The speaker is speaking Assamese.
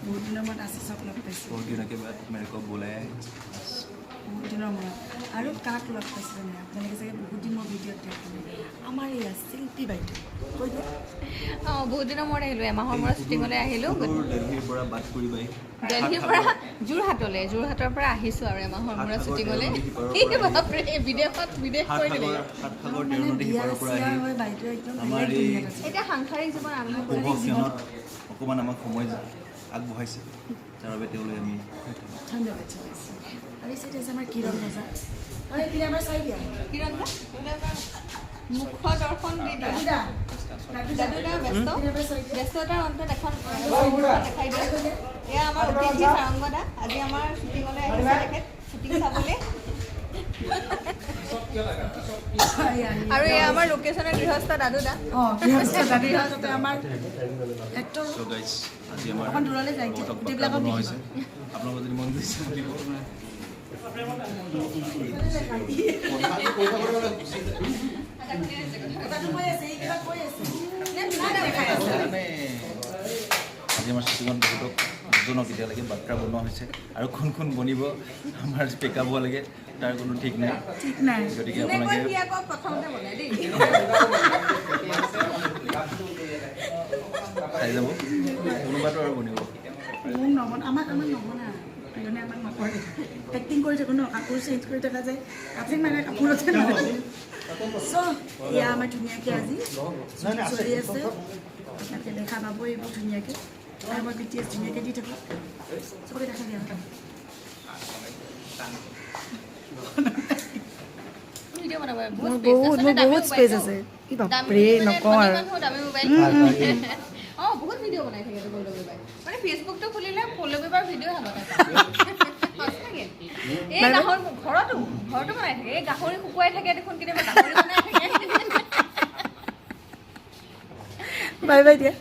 बहुत दिनों मैं आशीष लग पासी बहुत दिनों के बाद मेरे को बुलाया बहुत दिनों मैं और काक लग पासी अपने चाहे बहुत दिन मैं भिडिओ आमार ये शिल्पी बाइट बहुत दिन मैं एमाहर मैं शुटिंगले दिल्लीर পৰা বাট কৰি বাই दिल्लीर जोरहाटले जोरहाटर পৰা আহিছো আৰু এমাহৰ মই শুটিংলে বাপৰে বিদেশ কৰি দিলে সাতসাগৰ দেউনদী সিপাৰৰ পৰা আহি আমাৰ এই এটা সাংসাৰিক জীৱন আৰম্ভ কৰি উপভোগজনত অকমান আমাক সময় আগবঢ়াইছে যাৰ বাবে তেওঁলোকে আমি ধন্যবাদ আৰু সেটা আমাৰ কিৰণ বজা আৰু এপিনে আমাৰ চাই দিয়া কিৰণ দা মুখ দৰ্শন দি দিয়া দাদুদা ব্যস্ততাৰ অন্তত এখন দেখাই দিয়া এয়া আমাৰ অতিথি সাৰংগদা আজি আমাৰ শুটিঙলৈ আহিছে তেখেত শুটিং চাবলৈ আৰু এয়া আমাৰ লোকেশ্যনৰ গৃহস্থ দাদুদা গৃহস্থ দাদুদা আমাৰ এক্টৰ সো গাইস আজি আমাৰ অকণ দূৰলৈ যায় গোটেইবিলাকক হৈছে আপোনালোকৰ যদি মন গৈছে দিব আজি আমাৰ শুটিঙত বহুতক দুজনক এতিয়ালৈকে বাৰ্তা বনোৱা হৈছে আৰু কোন বনিব আমাৰ পেকআপ হোৱা লাগে তাৰ কোনো ঠিক নাই গতিকে আপোনালোকে চাই যাব কোনোবাটো আৰু বনিব আমাক নবনা এজনে আমাক নকৰে এক্টিং কৰি থাকোঁ ন কাপোৰ চেঞ্জ কৰি থকা যায় কাপোৰ মানে কাপোৰতে নহয় চ' এয়া আমাৰ ধুনীয়াকৈ আজি চলি আছে আপোনালোকে দেখা পাব এইবোৰ ধুনীয়াকৈ আৰু মই BTS ধুনীয়াকৈ দি থাকোঁ চবকে দেখা দিয়া বহুত স্পেচ আছে কি বাপৰে নকওঁ আৰু বহুত ভিডিঅ' বনাই থাকে মানে ফেচবুকটো খুলিলে পল্লৱীবাৰ ভিডিঅ' এই গাহৰি ঘৰতো বনাই থাকে এই গাহৰি শুকুৱাই থাকে দেখোন কেতিয়াবা গাহৰি বনাই থাকে বাই বাই দিয়া